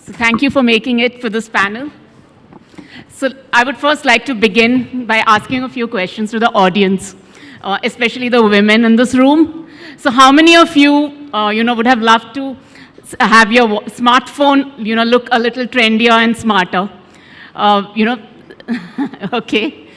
So thank you for making it for this panel. So I would first like to begin by asking a few questions to the audience, especially the women in this room. So how many of you, would have loved to have your smartphone, look a little trendier and smarter? Okay,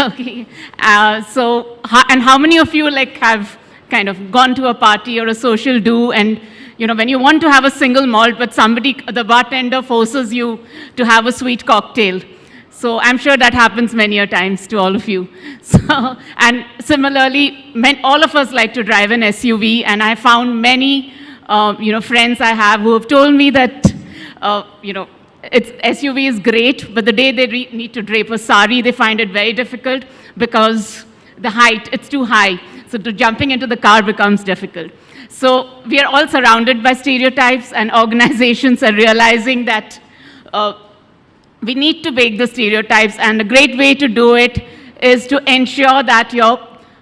okay. And how many of you have kind of gone to a party or a social do, and when you want to have a single malt, but the bartender forces you to have a sweet cocktail. So I'm sure that happens many a times to all of you. So, and similarly, all of us like to drive an SUV, and I found many, friends I have who have told me that, SUV is great, but the day they need to drape a sari, they find it very difficult because the height, it's too high. So jumping into the car becomes difficult. So we are all surrounded by stereotypes, and organizations are realizing that we need to break the stereotypes, and a great way to do it is to ensure that your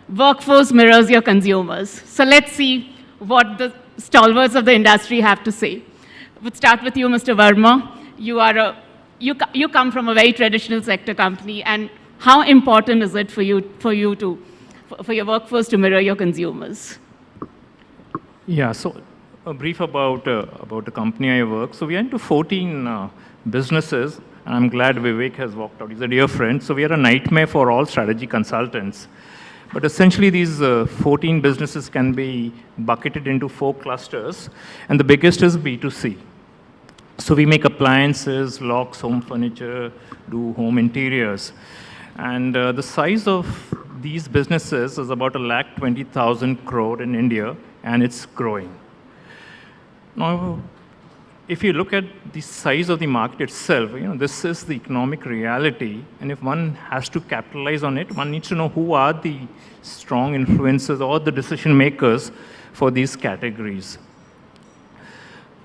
workforce mirrors your consumers. So let's see what the stalwarts of the industry have to say. We'll start with you, Mr. Verma. You come from a very traditional sector company, and how important is it for your workforce to mirror your consumers? Yeah, so a brief about the company I work. So we are into 14 businesses, and I'm glad Vivek has walked out. He's a dear friend. So we are a nightmare for all strategy consultants. But essentially, these 14 businesses can be bucketed into 4 clusters, and the biggest is B2C. So we make appliances, locks, home furniture, do home interiors. And the size of these businesses is about 1,20,000 crore in India, and it's growing. Now, if you look at the size of the market itself, this is the economic reality, and if one has to capitalize on it, one needs to know who are the strong influencers or the decision makers for these categories.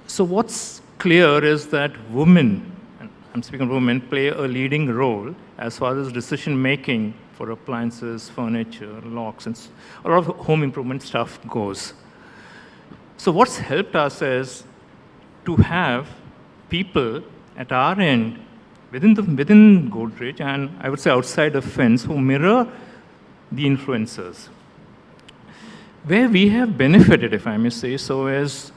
So what's clear is that women, and I'm speaking of women, play a leading role as far as decision making for appliances, furniture, locks, and a lot of home improvement stuff goes. So what's helped us is to have people at our end, within Godrej, and I would say outside the fence, who mirror the influencers. Where we have benefited, if I may say so, is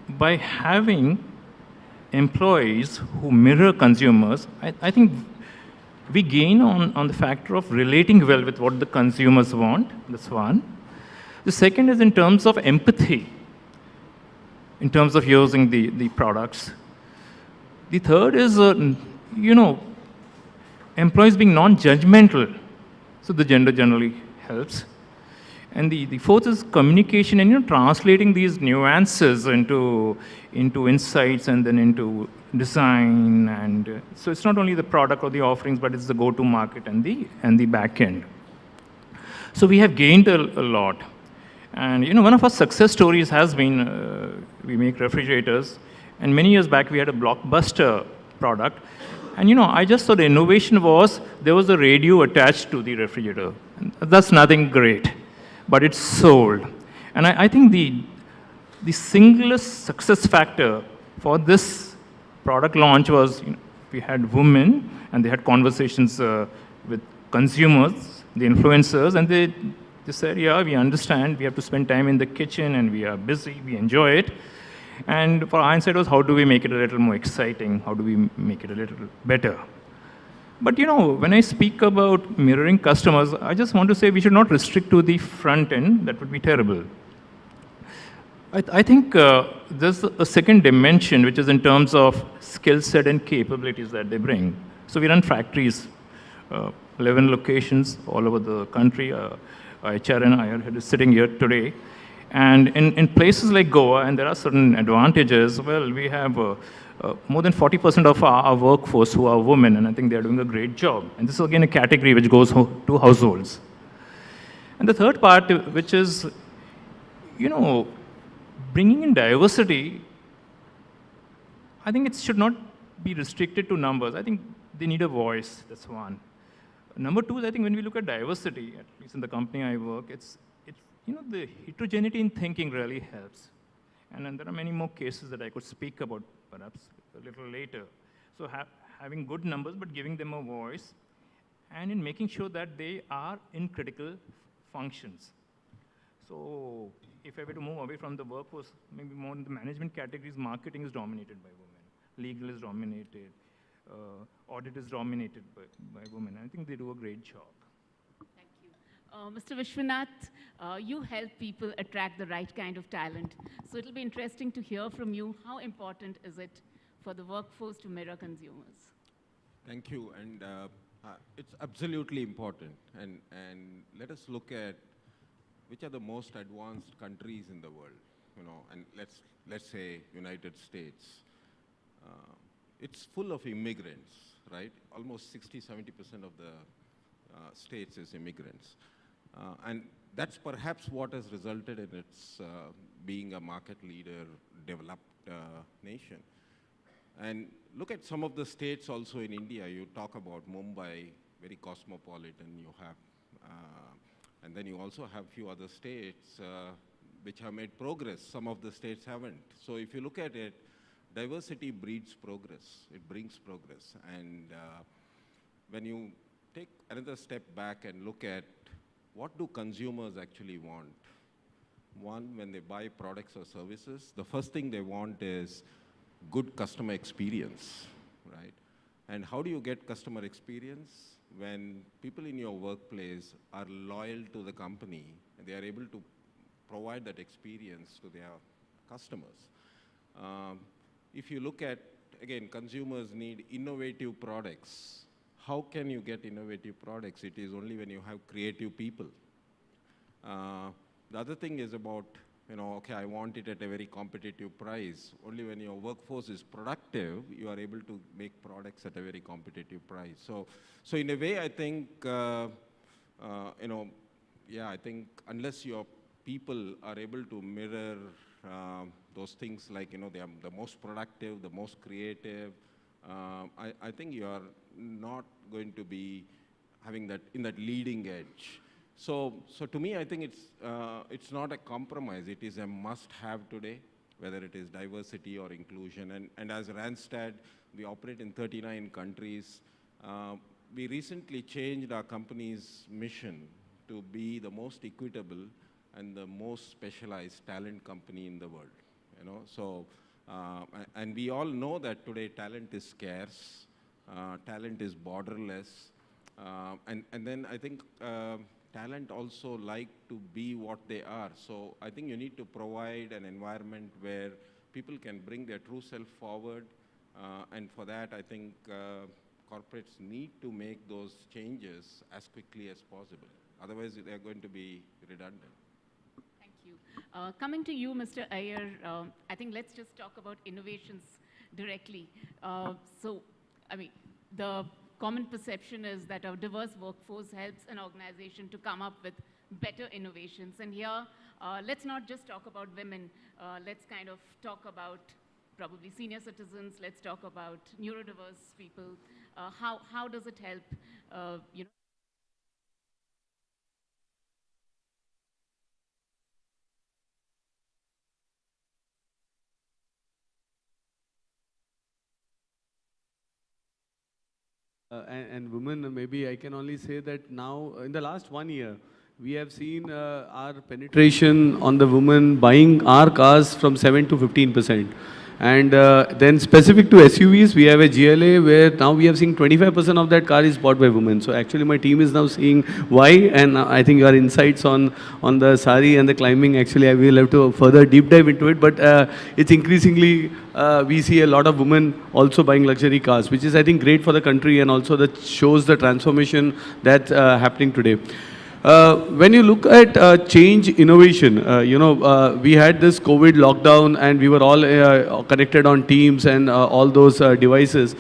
by having employees who mirror consumers. I think we gain on the factor of relating well with what the consumers want. That's one. The second is in terms of empathy, in terms of using the products. The third is, employees being non-judgmental. So the gender generally helps. And the fourth is communication and translating these nuances into insights and then into design. And so it's not only the product or the offerings, but it's the go-to market and the back end. So we have gained a lot. And one of our success stories has been we make refrigerators. And many years back, we had a blockbuster product. And I just thought the innovation was there was a radio attached to the refrigerator. And that's nothing great, but it's sold. And I think the singlest success factor for this product launch was we had women, and they had conversations with consumers, the influencers, and they said, yeah, we understand, we have to spend time in the kitchen, and we are busy, we enjoy it. And for our insight was, how do we make it a little more exciting? How do we make it a little better? But when I speak about mirroring customers, I just want to say we should not restrict to the front end. That would be terrible. I think there's a second dimension, which is in terms of skill set and capabilities that they bring. So we run factories, 11 locations all over the country. HR and I are sitting here today. And in places like Goa, and there are certain advantages, well, we have more than 40% of our workforce who are women, and I think they're doing a great job. And this is again a category which goes to households. And the third part, which is, bringing in diversity, I think it should not be restricted to numbers. I think they need a voice, that's one. Number two is, I think when we look at diversity, at least in the company I work, it's the heterogeneity in thinking really helps. And then there are many more cases that I could speak about perhaps a little later. So having good numbers, but giving them a voice, and in making sure that they are in critical functions. So if I were to move away from the workforce, maybe more in the management categories, marketing is dominated by women, legal is dominated, audit is dominated by women. I think they do a great job. Thank you. Mr. Vishwanath, you help people attract the right kind of talent. So it'll be interesting to hear from you, how important is it for the workforce to mirror consumers? Thank you, and it's absolutely important. And let us look at which are the most advanced countries in the world, and let's say United States. It's full of immigrants, right? Almost 60–70% of the states is immigrants. And that's perhaps what has resulted in its being a market leader, developed nation. And look at some of the states also in India. You talk about Mumbai, very cosmopolitan. You have, and then you also have a few other states which have made progress. Some of the states haven't. So if you look at it, diversity breeds progress. It brings progress. And when you take another step back and look at what do consumers actually want? One, when they buy products or services, the first thing they want is good customer experience, right? And how do you get customer experience? When people in your workplace are loyal to the company and they are able to provide that experience to their customers. If you look at, again, consumers need innovative products. How can you get innovative products? It is only when you have creative people. The other thing is about, okay, I want it at a very competitive price. Only when your workforce is productive, you are able to make products at a very competitive price. So in a way, I think, I think unless your people are able to mirror those things like, they are the most productive, the most creative, I think you are not going to be having that in that leading edge. So to me, I think it's not a compromise. It is a must-have today, whether it is diversity or inclusion. And as Randstad, we operate in 39 countries. We recently changed our company's mission to be the most equitable and the most specialized talent company in the world. So and we all know that today talent is scarce, talent is borderless, and then I think talent also like to be what they are. So I think you need to provide an environment where people can bring their true self forward, and for that I think corporates need to make those changes as quickly as possible. Otherwise, they're going to be redundant. Thank you. Coming to you, Mr. Iyer, I think let's just talk about innovations directly. So, I mean, the common perception is that a diverse workforce helps an organization to come up with better innovations. And here, let's not just talk about women. Let's kind of talk about probably senior citizens. Let's talk about neurodiverse people. How does it help, and women, maybe I can only say that now, in the last 1 year, we have seen our penetration on the women buying our cars from 7 to 15%. And then specific to SUVs, we have a GLA where now we have seen 25% of that car is bought by women. So actually my team is now seeing why, and I think your insights on the sari and the climbing, actually I will have to further deep dive into it, but it's increasingly, we see a lot of women also buying luxury cars, which is I think great for the country, and also that shows the transformation that's happening today. When you look at change innovation, we had this COVID lockdown and we were all connected on Teams and all those devices.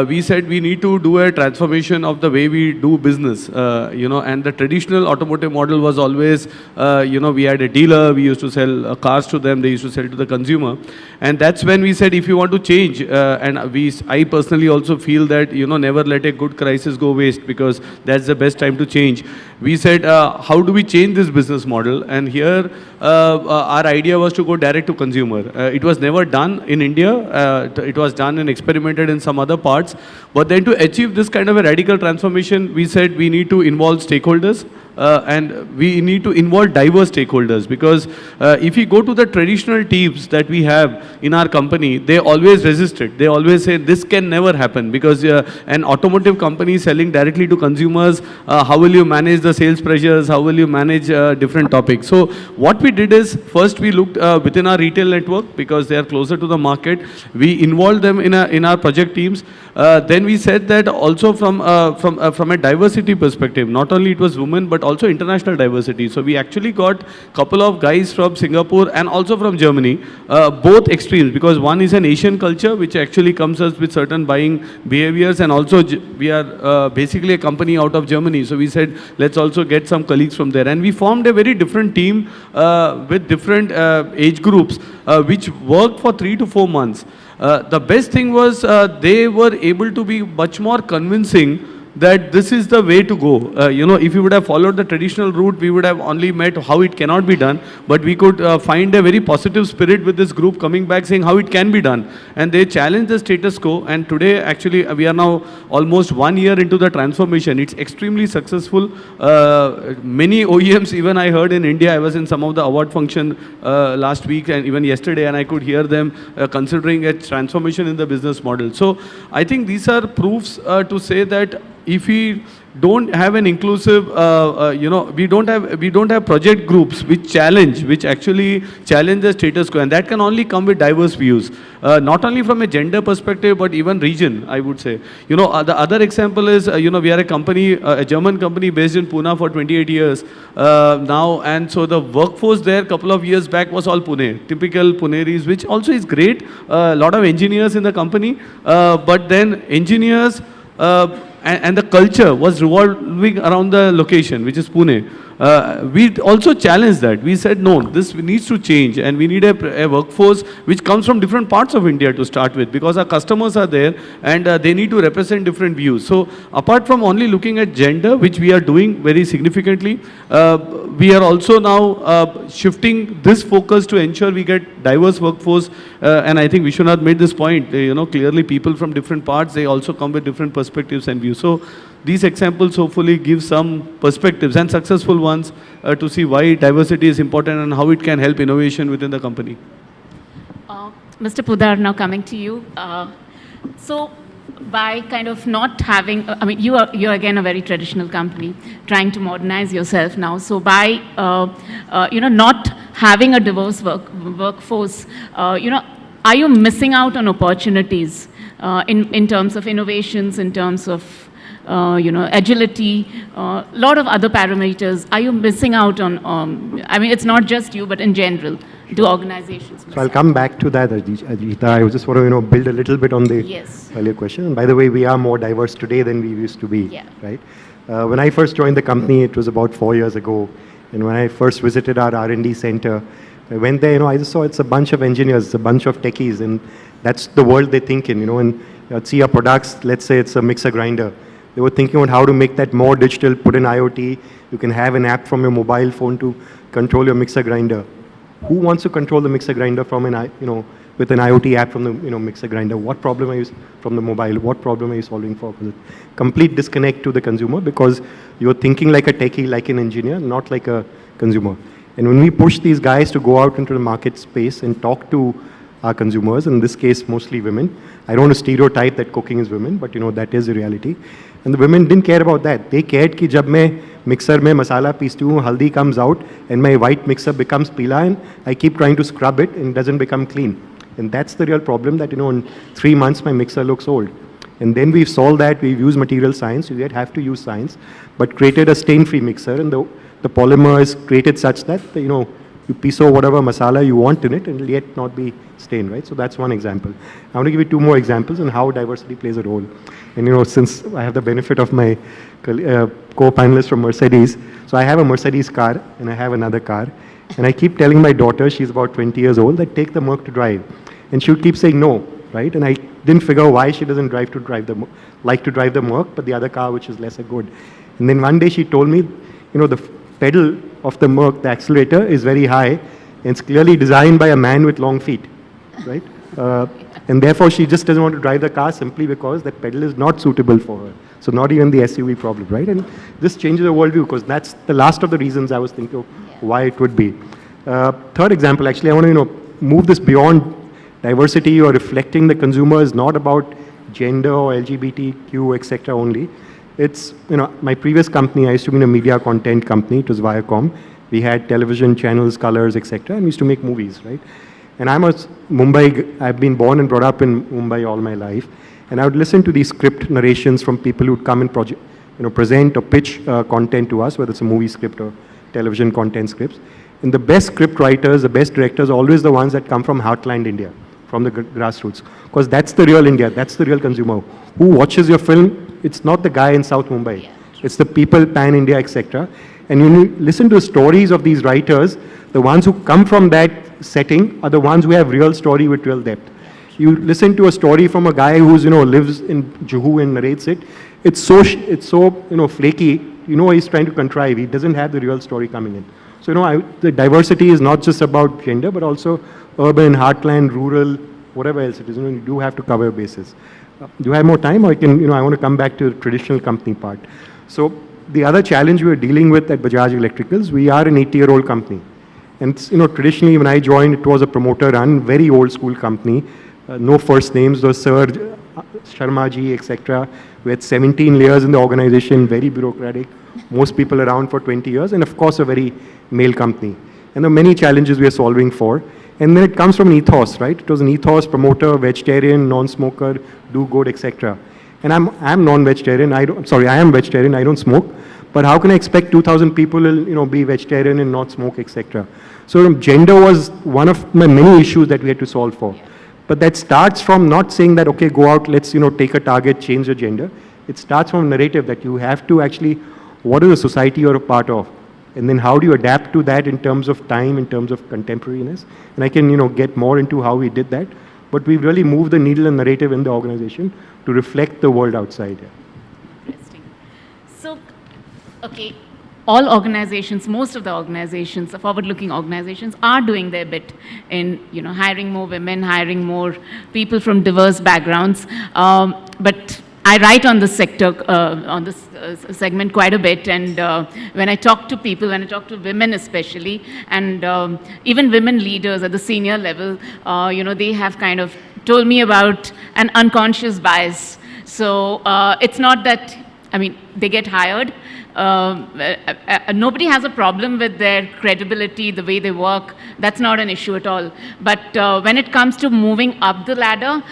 we said we need to do a transformation of the way we do business. And the traditional automotive model was always, we had a dealer, we used to sell cars to them, they used to sell to the consumer. And that's when we said, if you want to change, I personally also feel that, never let a good crisis go waste, because that's the best time to change. We said, how do we change this business model? And here, our idea was to go direct to consumer. It was never done in India. It was done and experimented in some other parts. But then to achieve this kind of a radical transformation, we said we need to involve stakeholders. And we need to involve diverse stakeholders, because if we go to the traditional teams that we have in our company, they always resist it. They always say this can never happen, because an automotive company selling directly to consumers, how will you manage the sales pressures? How will you manage different topics? So what we did is, first we looked within our retail network, because they are closer to the market. We involved them in our project teams. Then we said that also from a diversity perspective, not only it was women, but also international diversity. So we actually got a couple of guys from Singapore and also from Germany, both extremes, because one is an Asian culture, which actually comes us with certain buying behaviors, and also we are basically a company out of Germany. So we said, let's also get some colleagues from there. And we formed a very different team with different age groups, which worked for 3 to 4 months. The best thing was they were able to be much more convincing that this is the way to go. If we would have followed the traditional route, we would have only met how it cannot be done, but we could find a very positive spirit with this group coming back saying how it can be done. And they challenged the status quo, and today actually we are now almost 1 year into the transformation. It's extremely successful. Many OEMs, even I heard in India, I was in some of the award function last week and even yesterday, and I could hear them considering a transformation in the business model. So I think these are proofs to say that if we don't have an inclusive, we don't have project groups which actually challenge the status quo, and that can only come with diverse views, not only from a gender perspective, but even region, I would say. The other example is, we are a company, a German company based in Pune for 28 years now, and so the workforce there a couple of years back was all Pune, typical Puneris, which also is great, a lot of engineers in the company, but then engineers, and the culture was revolving around the location, which is Pune. We also challenged that. We said, no, this needs to change, and we need a workforce which comes from different parts of India to start with, because our customers are there, and they need to represent different views. So apart from only looking at gender, which we are doing very significantly, we are also now shifting this focus to ensure we get diverse workforce. And I think Vishwanath made this point, clearly people from different parts, they also come with different perspectives and views. So these examples hopefully give some perspectives, and successful ones, to see why diversity is important and how it can help innovation within the company. Mr. Pudar, now coming to you. So by kind of not having, you're again a very traditional company, trying to modernize yourself now. So by, not having a diverse workforce, are you missing out on opportunities in terms of innovations, in terms of agility, a lot of other parameters? Are you missing out on, it's not just you, but in general, do organizations miss So I'll out? come back to that, Ajita. I just want to, build a little bit on the Yes. earlier question. And by the way, we are more diverse today than we used to be, Yeah. right? When I first joined the company, it was about 4 years ago. And when I first visited our R&D center, I went there, I just saw it's a bunch of engineers, it's a bunch of techies, and that's the world they think in, and you'd see our products, let's say it's a mixer grinder. They were thinking about how to make that more digital, put in IoT. You can have an app from your mobile phone to control your mixer grinder. Who wants to control the mixer grinder from with an IoT app from the mixer grinder? What problem are you from the mobile? What problem are you solving for? Complete disconnect to the consumer, because you're thinking like a techie, like an engineer, not like a consumer. And when we push these guys to go out into the market space and talk to our consumers, in this case mostly women, I don't want to stereotype that cooking is women, but that is the reality. And the women didn't care about that. They cared कि जब मैं mixer में मसाला पीसती हूँ, haldi comes out, and my white mixer becomes पीला, and I keep trying to scrub it, and it doesn't become clean. And that's the real problem, that in 3 months my mixer looks old. And then we've solved that. We've used material science. You have to use science, but created a stain-free mixer, and the polymer is created such that you piso whatever masala you want in it and it'll yet not be stained, right? So that's one example. I want to give you two more examples on how diversity plays a role. And since I have the benefit of my co-panelist from Mercedes, so I have a Mercedes car and I have another car. And I keep telling my daughter, she's about 20 years old, that take the Merc to drive. And she would keep saying no, right? And I didn't figure why she doesn't like to drive the Merc, but the other car, which is lesser good. And then one day she told me, the pedal of the Merc, the accelerator, is very high, and it's clearly designed by a man with long feet, right? And therefore, she just doesn't want to drive the car simply because that pedal is not suitable for her. So not even the SUV problem, right? And this changes the worldview because that's the last of the reasons I was thinking of why it would be. Third example, actually, I want to move this beyond diversity or reflecting the consumer is not about gender or LGBTQ, etc. only. It's, my previous company, I used to be in a media content company, it was Viacom. We had television channels, colors, etc. and we used to make movies, right? And I'm a I've been born and brought up in Mumbai all my life. And I would listen to these script narrations from people who'd come and present or pitch content to us, whether it's a movie script or television content scripts. And the best script writers, the best directors are always the ones that come from heartland India, from the grassroots. Because that's the real India, that's the real consumer. Who watches your film? It's not the guy in South Mumbai. It's the people, pan-India, etc. And when you listen to the stories of these writers, the ones who come from that setting are the ones who have real story with real depth. You listen to a story from a guy who's, lives in Juhu and narrates it. It's so flaky. He's trying to contrive. He doesn't have the real story coming in. So, the diversity is not just about gender, but also urban, heartland, rural, whatever else it is. You do have to cover bases. Do I have more time, or I want to come back to the traditional company part. So, the other challenge we are dealing with at Bajaj Electricals, we are an 80-year-old company. And, traditionally, when I joined, it was a promoter-run, very old-school company. No first names, those Sir Sharma ji, etc. We had 17 layers in the organization, very bureaucratic. Most people around for 20 years, and of course, a very male company. And there are many challenges we are solving for. And then it comes from an ethos, right? It was an ethos, promoter, vegetarian, non-smoker, do good, etc. And I'm non-vegetarian. I am vegetarian. I don't smoke. But how can I expect 2,000 people will, be vegetarian and not smoke, etc. So gender was one of my many issues that we had to solve for. But that starts from not saying that, okay, go out, let's, take a target, change the gender. It starts from a narrative that you have to actually, what is the society you're a part of? And then how do you adapt to that in terms of time, in terms of contemporariness? And I can, get more into how we did that. But we've really moved the needle and narrative in the organization to reflect the world outside. Interesting. So, okay, all organizations, most of the organizations, the forward-looking organizations, are doing their bit in, hiring more women, hiring more people from diverse backgrounds. But I write on this sector, on this segment quite a bit, and when I talk to people, when I talk to women especially, and even women leaders at the senior level, they have kind of told me about an unconscious bias. So it's not that, they get hired. Nobody has a problem with their credibility, the way they work. That's not an issue at all. But when it comes to moving up the ladder,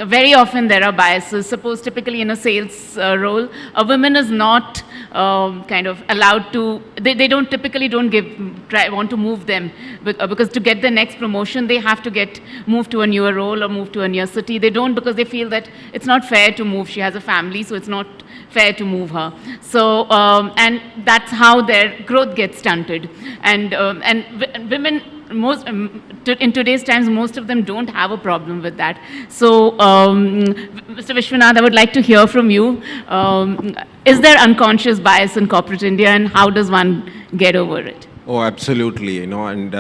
very often there are biases. Suppose typically in a sales role, a woman is not kind of allowed to, they don't typically want to move them because to get the next promotion, they have to get moved to a newer role or move to a newer city. They don't because they feel that it's not fair to move. She has a family, so it's not fair to move her. So, and that's how their growth gets stunted. And women, in today's times, most of them don't have a problem with that. So, Mr. Vishwanath, I would like to hear from you. Is there unconscious bias in corporate India, and how does one get over it? Oh, absolutely. And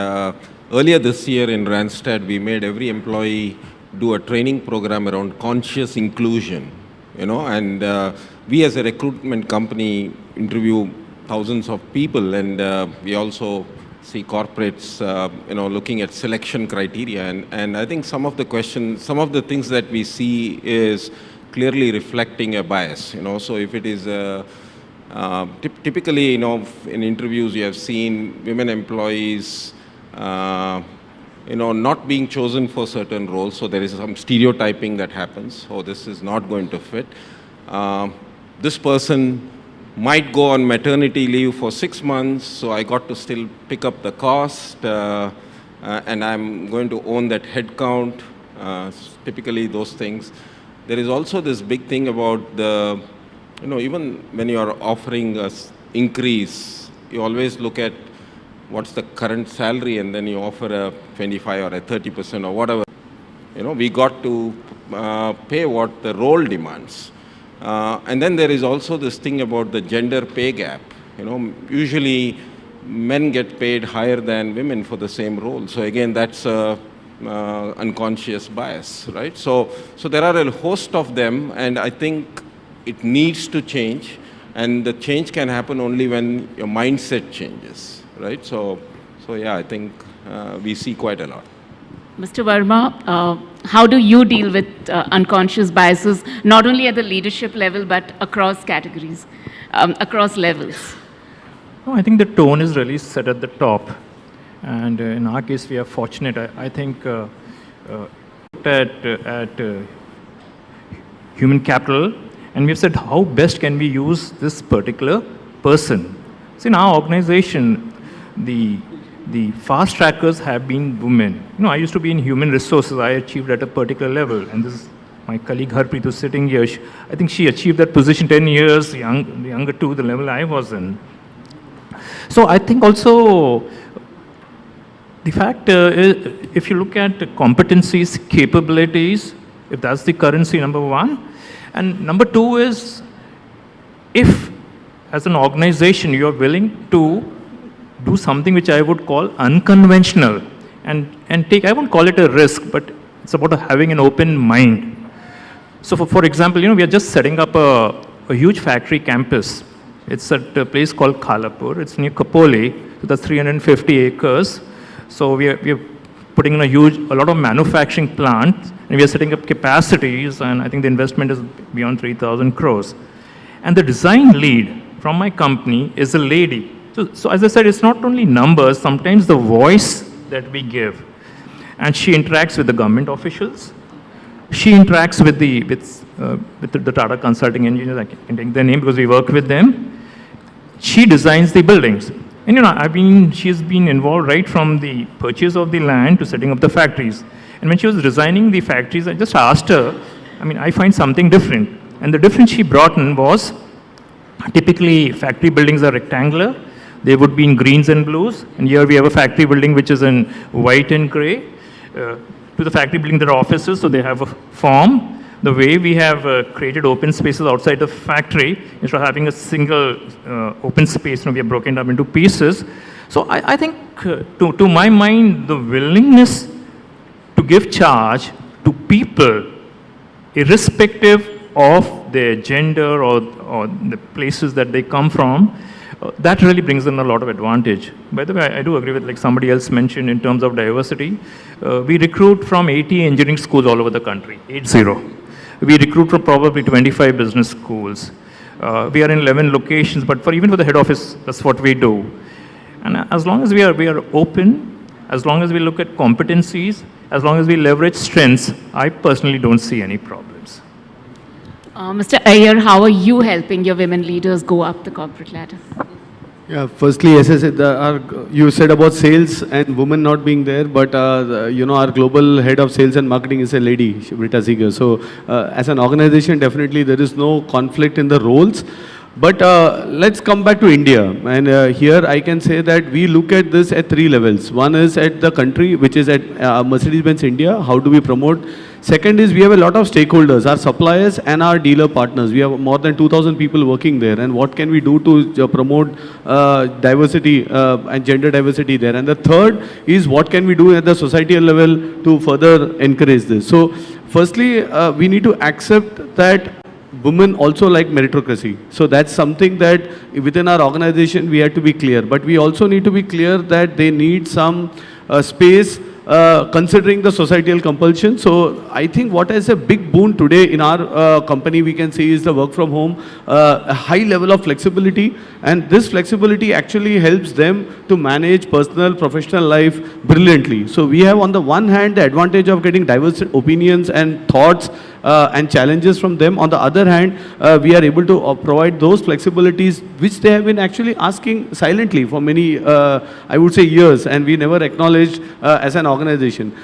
earlier this year in Randstad, we made every employee do a training program around conscious inclusion. And we as a recruitment company interview thousands of people, and we also see corporates, looking at selection criteria. And I think some of the things that we see is clearly reflecting a bias. So if it is typically, in interviews you have seen women employees, not being chosen for certain roles. So there is some stereotyping that happens. Oh, this is not going to fit. This person might go on maternity leave for 6 months, so I got to still pick up the cost, and I'm going to own that headcount, typically those things. There is also this big thing about the, even when you are offering a increase, you always look at what's the current salary and then you offer a 25 or a 30% or whatever. We got to pay what the role demands. And then there is also this thing about the gender pay gap. Usually men get paid higher than women for the same role. So again, that's a unconscious bias, right? So there are a host of them, and I think it needs to change, and the change can happen only when your mindset changes, right? So yeah, I think we see quite a lot. Mr. Verma, how do you deal with unconscious biases, not only at the leadership level, but across categories, across levels? No, I think the tone is really set at the top. And in our case, we are fortunate. I think looked at human capital, and we've said, how best can we use this particular person? So in our organization, the fast trackers have been women. I used to be in human resources. I achieved at a particular level, and this is my colleague Harpreet who's sitting here. I think she achieved that position 10 years younger to the level I was in. So I think also the fact if you look at competencies, capabilities, if that's the currency, number one, and number two is if as an organization you are willing to do something which I would call unconventional and take, I won't call it a risk, but it's about having an open mind. So for example, we are just setting up a huge factory campus. It's at a place called Khalapur. It's near Kapoli. So that's 350 acres. So we are putting in a lot of manufacturing plants, and we are setting up capacities, and I think the investment is beyond 3,000 crores. And the design lead from my company is a lady. So as I said, it's not only numbers, sometimes the voice that we give. And she interacts with the government officials. She interacts with the Tata Consulting Engineers. I can take their name because we work with them. She designs the buildings. And she's been involved right from the purchase of the land to setting up the factories. And when she was designing the factories, I just asked her, I find something different. And the difference she brought in was, typically factory buildings are rectangular. They would be in greens and blues. And here we have a factory building which is in white and gray. To the factory building, there are offices, so they have a form. The way we have created open spaces outside the factory, instead of having a single open space, we have broken it up into pieces. So I think, to my mind, the willingness to give charge to people, irrespective of their gender or the places that they come from, that really brings in a lot of advantage. By the way, I do agree with like somebody else mentioned in terms of diversity. We recruit from 80 engineering schools all over the country, 80. We recruit from probably 25 business schools. We are in 11 locations, but even for the head office, that's what we do. And as long as we are open, as long as we look at competencies, as long as we leverage strengths, I personally don't see any problems. Mr. Iyer, how are you helping your women leaders go up the corporate ladder? Yeah, firstly, as I said, you said about sales and women not being there, but our global head of sales and marketing is a lady, Britta Seeger. So as an organization, definitely there is no conflict in the roles. But let's come back to India. And here I can say that we look at this at three levels. One is at the country, which is at Mercedes-Benz India. How do we promote? Second is we have a lot of stakeholders, our suppliers and our dealer partners. We have more than 2,000 people working there. And what can we do to promote diversity and gender diversity there? And the third is what can we do at the societal level to further encourage this? So firstly, we need to accept that women also like meritocracy. So that's something that within our organization we have to be clear. But we also need to be clear that they need some space considering the societal compulsion. So I think what is a big boon today in our company we can say is the work from home, a high level of flexibility, and this flexibility actually helps them to manage personal, professional life brilliantly. So we have on the one hand the advantage of getting diverse opinions and thoughts and challenges from them. On the other hand, we are able to provide those flexibilities which they have been actually asking silently for many, I would say, years, and we never acknowledged as an organization.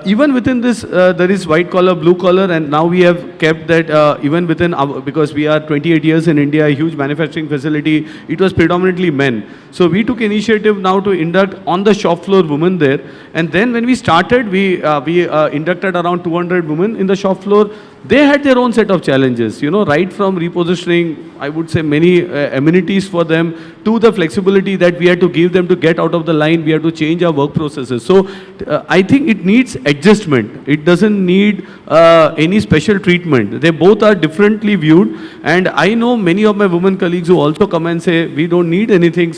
Even within this, there is white collar, blue collar, and now we have kept that even within our, because we are 28 years in India, a huge manufacturing facility, it was predominantly men. So we took initiative now to induct on the shop floor women there. And then when we started, we inducted around 200 women in the shop floor. They had their own set of challenges, you know, right from repositioning, I would say, many amenities for them, to the flexibility that we had to give them to get out of the line. We had to change our work processes. So I think it needs adjustment. It doesn't need any special treatment. They both are differently viewed. And I know many of my women colleagues who also come and say, we don't need anything,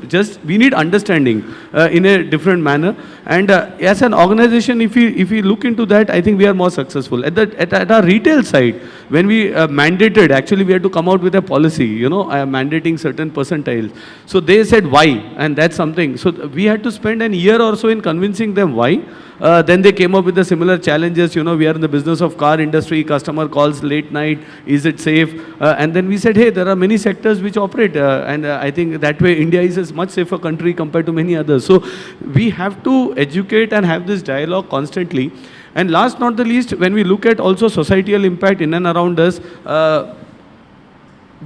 just we need understanding in a different manner. And as an organization, if we look into that, I think we are more successful. At our retail side, when we mandated, actually we had to come out with a policy, you know, mandating certain percentiles. So they said why, and that's something. So we had to spend an year or so in convincing them why. Then they came up with the similar challenges. You know, we are in the business of car industry, customer calls late night, is it safe? And then we said, hey, there are many sectors which operate, and I think that way India is a much safer country compared to many others. So we have to educate and have this dialogue constantly. And last not the least, when we look at also societal impact in and around us,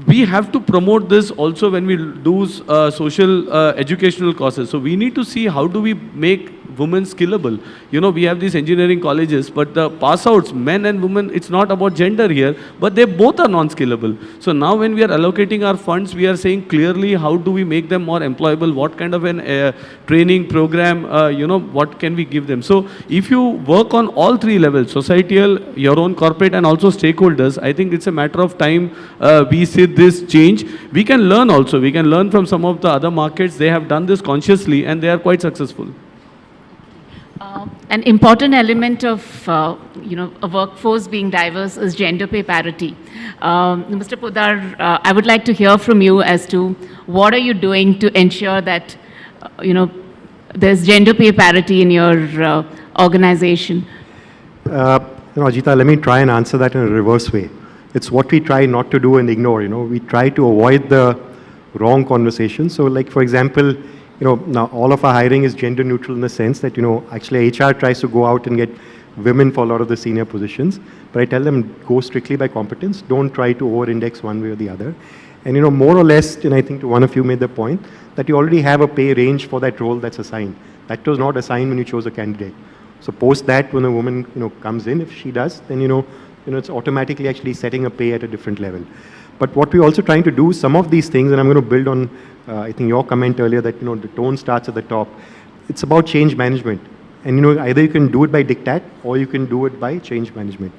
we have to promote this also when we do social educational courses. So we need to see how do we make women skillable. You know, we have these engineering colleges, but the pass outs, men and women, it's not about gender here, but they both are non-skillable. So now when we are allocating our funds, we are saying clearly how do we make them more employable, what kind of an training program, you know, what can we give them. So if you work on all three levels, societal, your own corporate, and also stakeholders, I think it's a matter of time we see this change. We can learn also, we can learn from some of the other markets. They have done this consciously and they are quite successful. An important element of a workforce being diverse is gender pay parity. Mr. Podar, I would like to hear from you as to what are you doing to ensure that there's gender pay parity in your organization. Ajita, let me try and answer that in a reverse way. It's what we try not to do and ignore. We try to avoid the wrong conversation. So, like for example, now all of our hiring is gender neutral in the sense that, actually HR tries to go out and get women for a lot of the senior positions. But I tell them, go strictly by competence. Don't try to over-index one way or the other. And, more or less, and I think one of you made the point, that you already have a pay range for that role that's assigned. That was not assigned when you chose a candidate. So post that, when a woman, comes in, if she does, then, it's automatically actually setting a pay at a different level. But what we're also trying to do, some of these things, and I'm going to build on, I think your comment earlier that, the tone starts at the top. It's about change management. And, either you can do it by diktat or you can do it by change management.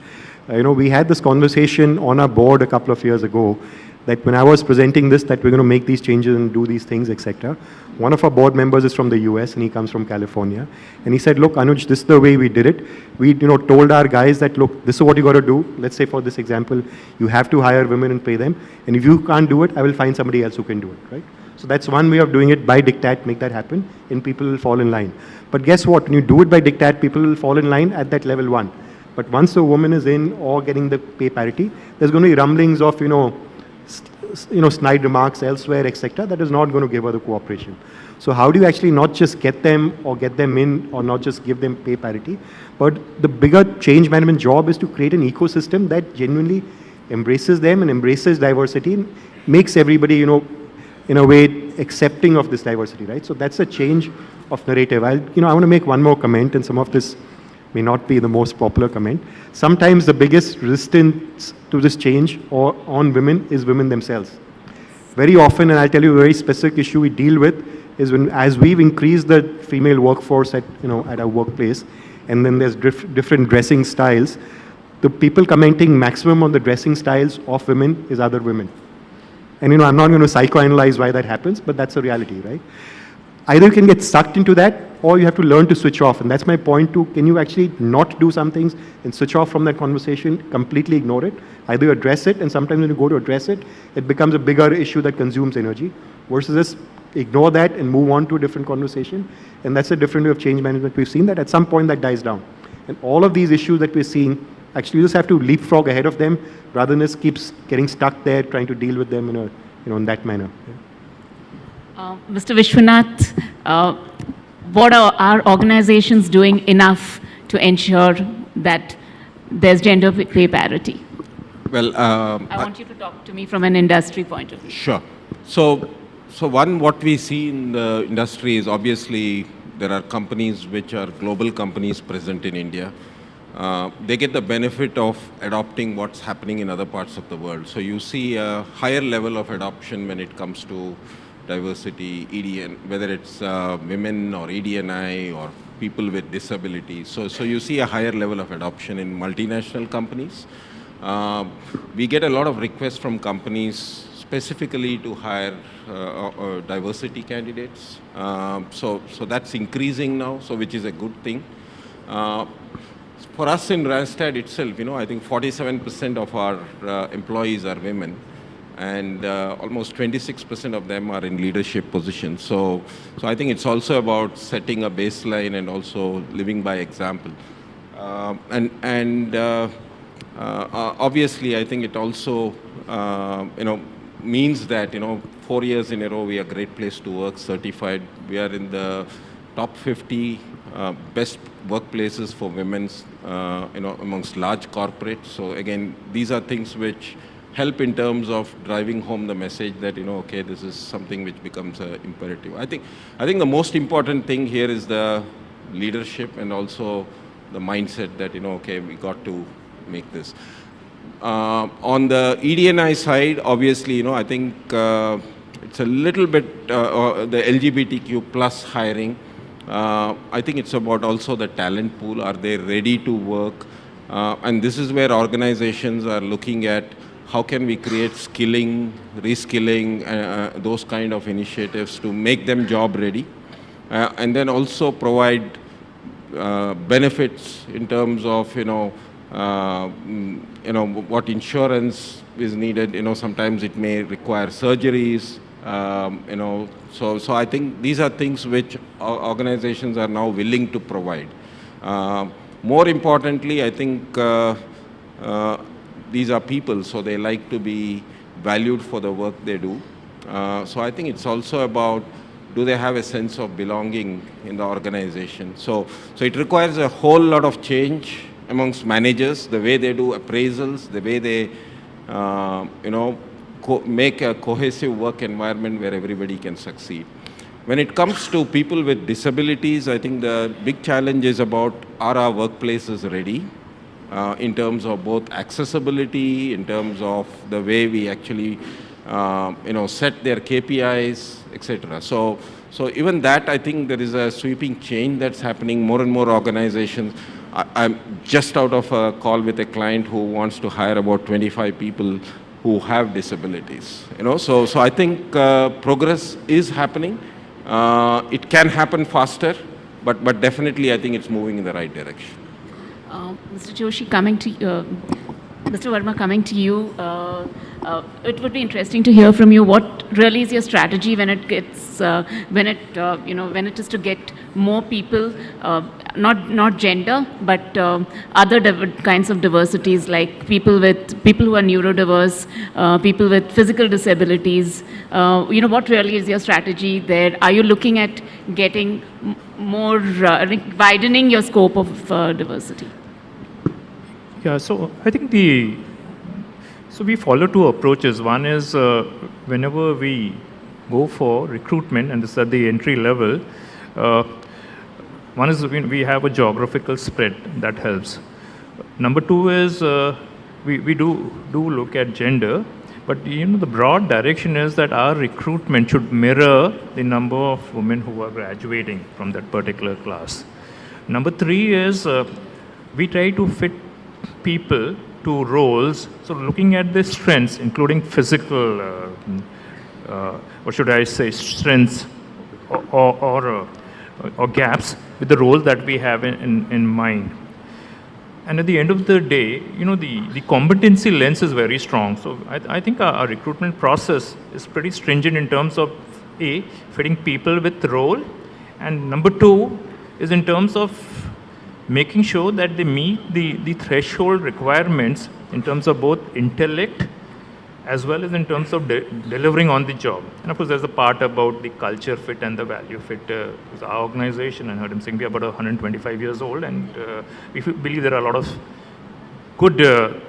We had this conversation on our board a couple of years ago that when I was presenting this, that we're going to make these changes and do these things, etc. One of our board members is from the US and he comes from California. And he said, look, Anuj, this is the way we did it. We, told our guys that, look, this is what you got to do. Let's say for this example, you have to hire women and pay them. And if you can't do it, I will find somebody else who can do it, right? So that's one way of doing it by diktat, make that happen, and people will fall in line. But guess what? When you do it by diktat, people will fall in line at that level one. But once a woman is in or getting the pay parity, there's going to be rumblings of, snide remarks elsewhere, etc. That is not going to give her the cooperation. So how do you actually not just get them or get them in or not just give them pay parity, but the bigger change management job is to create an ecosystem that genuinely embraces them and embraces diversity and makes everybody, in a way accepting of this diversity, right? So that's a change of narrative. I want to make one more comment, and some of this may not be the most popular comment. Sometimes the biggest resistance to this change or on women is women themselves. Very often, and I'll tell you a very specific issue we deal with, is when as we've increased the female workforce at our workplace, and then there's different dressing styles, the people commenting maximum on the dressing styles of women is other women. And I'm not going to psychoanalyze why that happens, but that's a reality, right? either you can get sucked into that, or you have to learn to switch off. And that's my point too. Can you actually not do some things and switch off from that conversation, completely ignore it? Either you address it, and sometimes when you go to address it, it becomes a bigger issue that consumes energy, versus just ignore that and move on to a different conversation. And that's a different way of change management. We've seen that at some point that dies down. And all of these issues that we're seeing, actually you just have to leapfrog ahead of them rather than just keep getting stuck there trying to deal with them in a, in that manner. Mr. Vishwanath, what are our organizations doing enough to ensure that there's gender pay parity? Well, I want you to talk to me from an industry point of view. sure. So one, what we see in the industry is obviously there are companies which are global companies present in India. They get the benefit of adopting what's happening in other parts of the world. So you see a higher level of adoption when it comes to diversity, EDN, whether it's women or EDNI or people with disabilities. So you see a higher level of adoption in multinational companies. We get a lot of requests from companies specifically to hire diversity candidates. So that's increasing now, so which is a good thing. For us in Randstad itself, I think 47% of our employees are women, and almost 26% of them are in leadership positions. So I think it's also about setting a baseline and also living by example. Obviously, I think it also, means that, 4 years in a row, we are Great Place to Work certified. We are in the top 50 best workplaces for women, amongst large corporates. So again, these are things which help in terms of driving home the message that, okay, this is something which becomes imperative. I think the most important thing here is the leadership and also the mindset that, okay, we got to make this. On the ED&I side, obviously, I think it's a little bit the LGBTQ plus hiring. I think it's about also the talent pool. Are they ready to work? And this is where organizations are looking at how can we create skilling, reskilling, those kind of initiatives to make them job ready, and then also provide benefits in terms of what insurance is needed. Sometimes it may require surgeries. So I think these are things which organizations are now willing to provide. More importantly, I think these are people, so they like to be valued for the work they do. So I think it's also about, do they have a sense of belonging in the organization? So it requires a whole lot of change amongst managers, the way they do appraisals, the way they, make a cohesive work environment where everybody can succeed. When it comes to people with disabilities, I think the big challenge is about, are our workplaces ready? In terms of both accessibility, in terms of the way we actually, set their KPIs, etc. So even that, I think there is a sweeping change that's happening. More and more organizations. I'm just out of a call with a client who wants to hire about 25 people who have disabilities. So I think progress is happening. It can happen faster, but definitely I think it's moving in the right direction. Mr. Joshi, coming to Mr. Verma, coming to you, it would be interesting to hear from you what really is your strategy when it gets when it is to get more people, not gender, but other kinds of diversities, like people who are neurodiverse, people with physical disabilities. What really is your strategy there? Are you looking at getting more widening your scope of diversity? Yeah, so I think so we follow two approaches. One is whenever we go for recruitment, and this is at the entry level, one is we have a geographical spread that helps. Number two is we do look at gender, but the broad direction is that our recruitment should mirror the number of women who are graduating from that particular class. Number three is we try to fit people to roles, so looking at the strengths, including physical, or should I say strengths, or gaps with the role that we have in mind. And at the end of the day, the competency lens is very strong. So I think our recruitment process is pretty stringent in terms of A, fitting people with role, and number two is in terms of making sure that they meet the threshold requirements in terms of both intellect as well as in terms of delivering on the job. And of course, there's a part about the culture fit and the value fit. Our organization, and I heard him saying, we're about 125 years old, and we believe there are a lot of good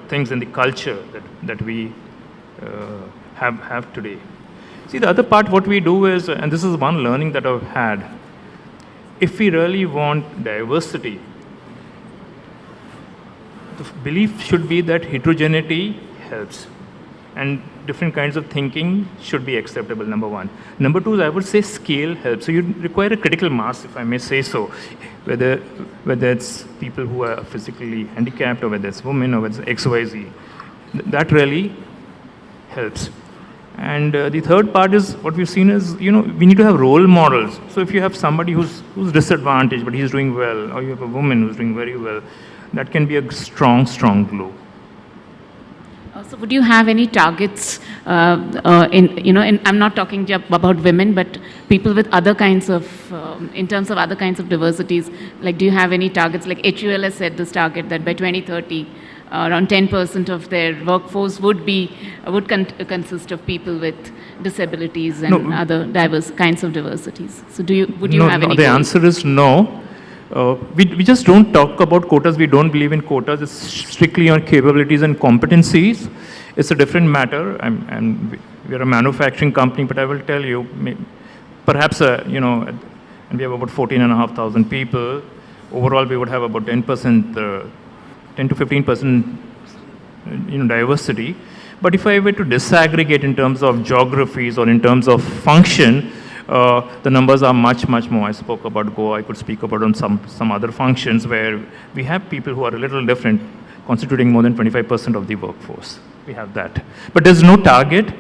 things in the culture that we have today. See, the other part, what we do is, and this is one learning that I've had, if we really want diversity, the belief should be that heterogeneity helps. And different kinds of thinking should be acceptable, number one. Number two, I would say scale helps. So you require a critical mass, if I may say so, whether it's people who are physically handicapped, or whether it's women, or whether it's XYZ. That really helps. And the third part is, what we've seen is, we need to have role models. So if you have somebody who's disadvantaged, but he's doing well, or you have a woman who's doing very well, that can be a strong, strong glue. So would you have any targets I'm not talking about women, but people with other kinds of, in terms of other kinds of diversities, like do you have any targets? Like HUL has set this target that by 2030, around 10% of their workforce would consist of people with disabilities and other diverse kinds of diversities. So would you have any The goals? answer is no. We just don't talk about quotas. We don't believe in quotas. It's strictly on capabilities and competencies. It's a different matter. And we're a manufacturing company, but I will tell you, perhaps, and we have about 14,500 people. Overall, we would have about 10% to 15%, diversity. But if I were to disaggregate in terms of geographies or in terms of function, the numbers are much, much more. I spoke about Goa. I could speak about on some other functions where we have people who are a little different, constituting more than 25% of the workforce. We have that. But there's no target,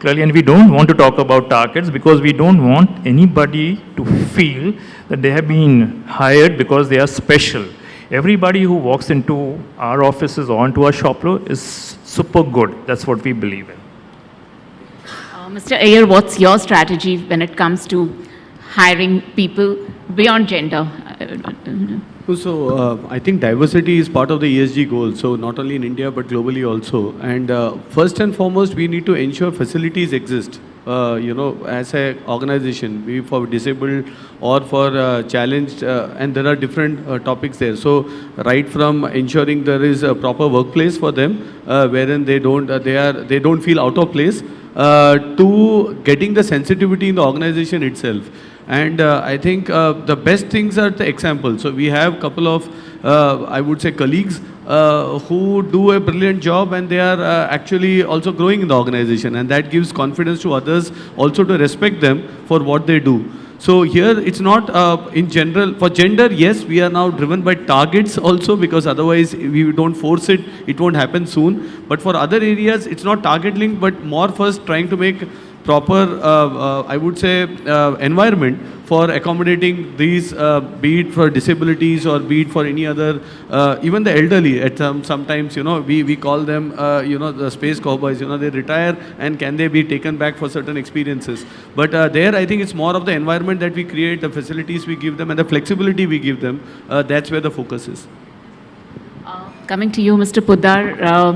clearly, and we don't want to talk about targets because we don't want anybody to feel that they have been hired because they are special. Everybody who walks into our offices or onto our shop floor is super good. That's what we believe in. Mr. Iyer, what's your strategy when it comes to hiring people beyond gender? So I think diversity is part of the ESG goal. So not only in India but globally also. And first and foremost, we need to ensure facilities exist. As an organization, be for disabled or for challenged, and there are different topics there. So right from ensuring there is a proper workplace for them, wherein they don't feel out of place, to getting the sensitivity in the organization itself. And I think the best things are the examples. So we have a couple of, I would say, colleagues who do a brilliant job, and they are actually also growing in the organization, and that gives confidence to others also to respect them for what they do. So here it's not in general, for gender, yes, we are now driven by targets also, because otherwise we don't force it, it won't happen soon. But for other areas, it's not target linked, but more first trying to make proper, I would say, environment for accommodating these, be it for disabilities or be it for any other, even the elderly. At sometimes, we call them, the space cowboys. They retire, and can they be taken back for certain experiences? But there, I think it's more of the environment that we create, the facilities we give them, and the flexibility we give them. That's where the focus is. Coming to you, Mr. Poddar,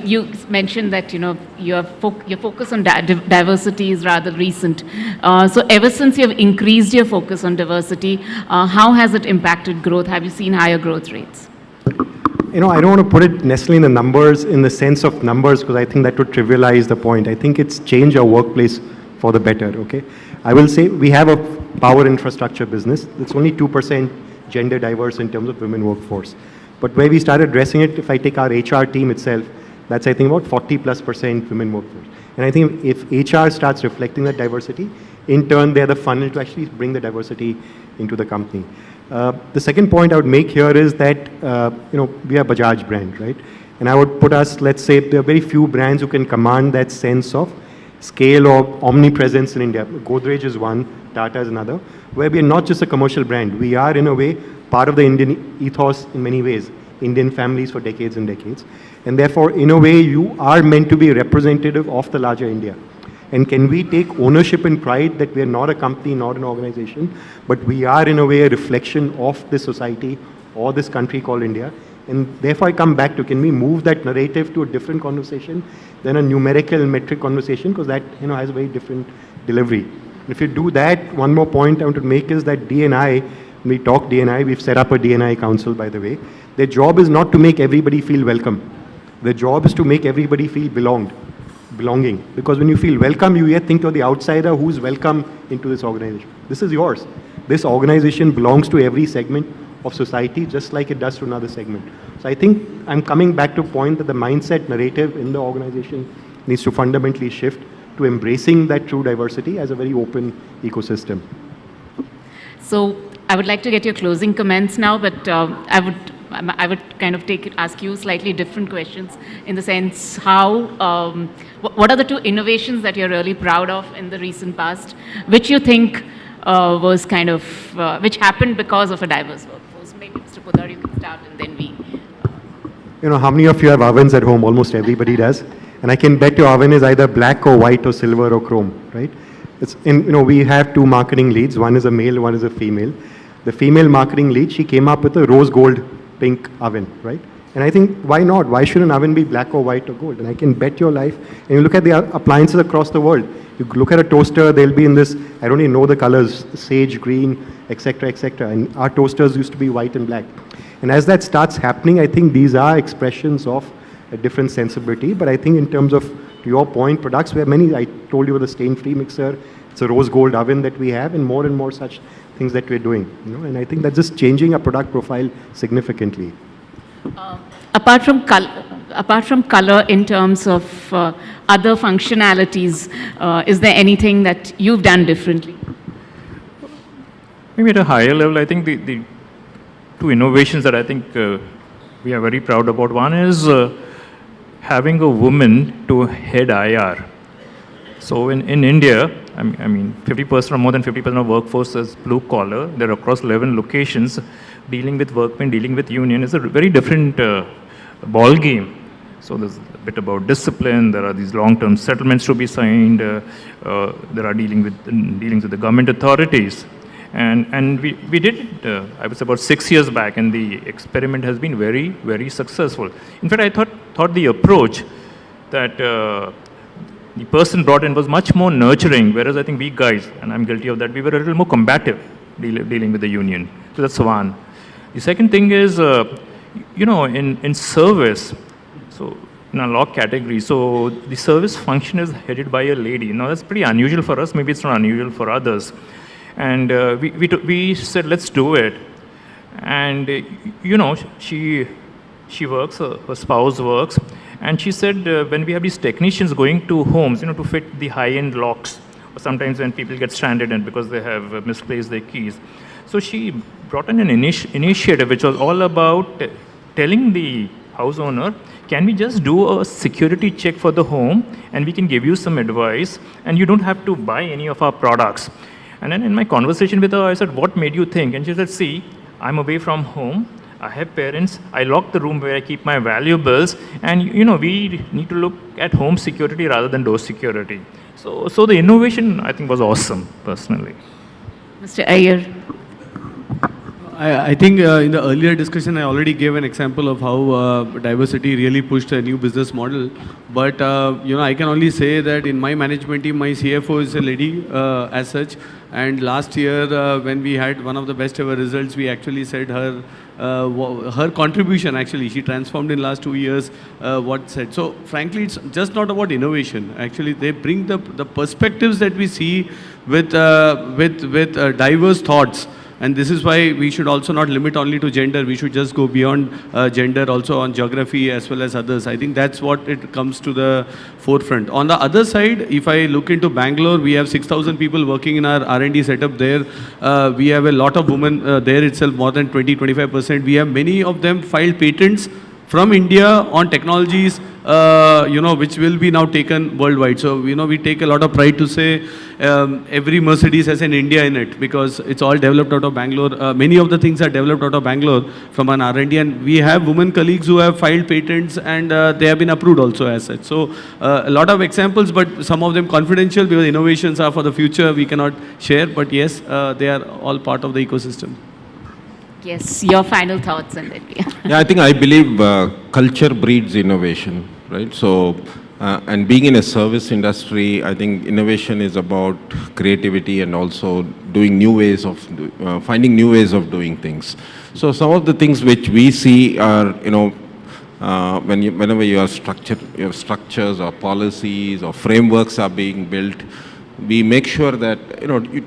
you mentioned that your focus on diversity is rather recent. So ever since you have increased your focus on diversity, how has it impacted growth? Have you seen higher growth rates? I don't want to put it necessarily in the numbers, in the sense of numbers, because I think that would trivialize the point. I think it's changed our workplace for the better. Okay, I will say we have a power infrastructure business. It's only 2% gender diverse in terms of women workforce. But where we started addressing it, if I take our HR team itself, that's, I think, about 40+% women workforce. And I think if HR starts reflecting that diversity, in turn, they're the funnel to actually bring the diversity into the company. The second point I would make here is that, we are Bajaj brand, right? And I would put us, let's say, there are very few brands who can command that sense of scale or omnipresence in India. Godrej is one, Tata is another, where we are not just a commercial brand. We are, in a way, part of the Indian ethos in many ways, Indian families for decades and decades. And therefore, in a way, you are meant to be representative of the larger India. And can we take ownership and pride that we are not a company, not an organization, but we are, in a way, a reflection of this society or this country called India. And therefore, I come back to, can we move that narrative to a different conversation than a numerical metric conversation, because that, has a very different delivery. And if you do that, one more point I want to make is that D&I, when we talk D&I, we've set up a D&I council, by the way. Their job is not to make everybody feel welcome. Their job is to make everybody feel belonging. Because when you feel welcome, you yet think you're the outsider who's welcome into this organization. This is yours. This organization belongs to every segment of society, just like it does to another segment. So I think I'm coming back to a point that the mindset narrative in the organization needs to fundamentally shift to embracing that true diversity as a very open ecosystem. So I would like to get your closing comments now, but I would kind of ask you slightly different questions in the sense how, what are the two innovations that you're really proud of in the recent past, which you think was kind of, which happened because of a diverse workforce? Maybe Mr. Pudar, you can start and then we. How many of you have ovens at home? Almost everybody does. And I can bet your oven is either black or white or silver or chrome, right? We have two marketing leads. One is a male, one is a female. The female marketing lead, she came up with a rose gold pink oven, right? And I think, why not? Why should an oven be black or white or gold? And I can bet your life. And you look at the appliances across the world. You look at a toaster, they'll be in this, I don't even know the colors, sage, green, etc., etc. And our toasters used to be white and black. And as that starts happening, I think these are expressions of a different sensibility. But I think in terms of, to your point, products, we have many. I told you about the stain-free mixer. It's a rose gold oven that we have, and more such things that we're doing. And I think that's just changing our product profile significantly. Apart from color in terms of other functionalities, is there anything that you've done differently? Maybe at a higher level, I think the two innovations that I think we are very proud about. One is having a woman to head IR. So in India, I mean, 50% or more than 50% of workforce is blue collar. They're across 11 locations. Dealing with workmen, dealing with union is a very different ball game. So there's a bit about discipline. There are these long-term settlements to be signed. There are dealings with the government authorities. And we did it, I was about 6 years back, and the experiment has been very, very successful. In fact, I thought the approach that the person brought in was much more nurturing, whereas I think we guys, and I'm guilty of that, we were a little more combative dealing with the union. So that's one. The second thing is, in service, so in a law category, so the service function is headed by a lady. Now that's pretty unusual for us. Maybe it's not unusual for others. And we said, let's do it. And, she works, her spouse works. And she said, when we have these technicians going to homes, to fit the high-end locks, or sometimes when people get stranded and because they have misplaced their keys. So she brought in an initiative which was all about telling the house owner, can we just do a security check for the home and we can give you some advice and you don't have to buy any of our products. And then in my conversation with her, I said, what made you think? And she said, see, I'm away from home. I have parents. I lock the room where I keep my valuables. And, we need to look at home security rather than door security. So the innovation, I think, was awesome, personally. Mr. Iyer. I think in the earlier discussion, I already gave an example of how diversity really pushed a new business model. But, I can only say that in my management team, my CFO is a lady as such. And last year, when we had one of the best ever results, we actually said her contribution, actually, she transformed in last 2 years what said. So, frankly, it's just not about innovation. Actually, they bring the perspectives that we see with diverse thoughts. And this is why we should also not limit only to gender. We should just go beyond gender also on geography as well as others. I think that's what it comes to the forefront. On the other side, if I look into Bangalore, we have 6,000 people working in our R&D setup there. We have a lot of women there itself, more than 20-25%. We have many of them filed patents from India on technologies which will be now taken worldwide. So, we take a lot of pride to say every Mercedes has an India in it, because it's all developed out of Bangalore. Many of the things are developed out of Bangalore from an R&D, and we have women colleagues who have filed patents, and they have been approved also as such. So, a lot of examples, but some of them confidential because innovations are for the future, we cannot share, but yes, they are all part of the ecosystem. Yes, your final thoughts on that. Yeah, I believe culture breeds innovation, right? So, and being in a service industry, I think innovation is about creativity and also doing new ways of, finding new ways of doing things. So some of the things which we see are, whenever your structures or policies or frameworks are being built, we make sure that,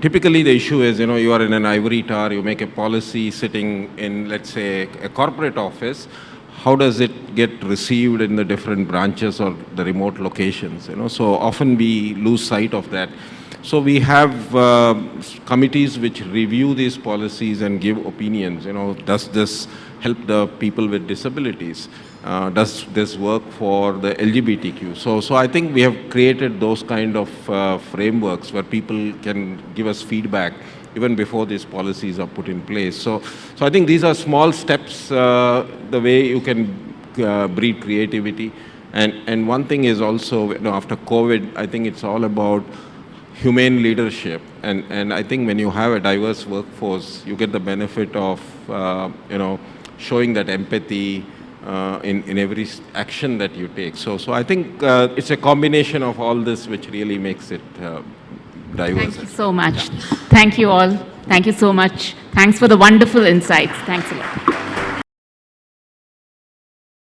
typically the issue is, you are in an ivory tower, you make a policy sitting in, let's say, a corporate office. How does it get received in the different branches or the remote locations? So often we lose sight of that. So we have committees which review these policies and give opinions. Does this help the people with disabilities? Does this work for the LGBTQ? So I think we have created those kind of frameworks where people can give us feedback even before these policies are put in place. So I think these are small steps, the way you can breed creativity. And one thing is also, after COVID, I think it's all about humane leadership. And I think when you have a diverse workforce, you get the benefit of, showing that empathy in every action that you take. So I think it's a combination of all this which really makes it diverse. Thank you so much. Thank you all. Thank you so much. Thanks for the wonderful insights. Thanks a lot.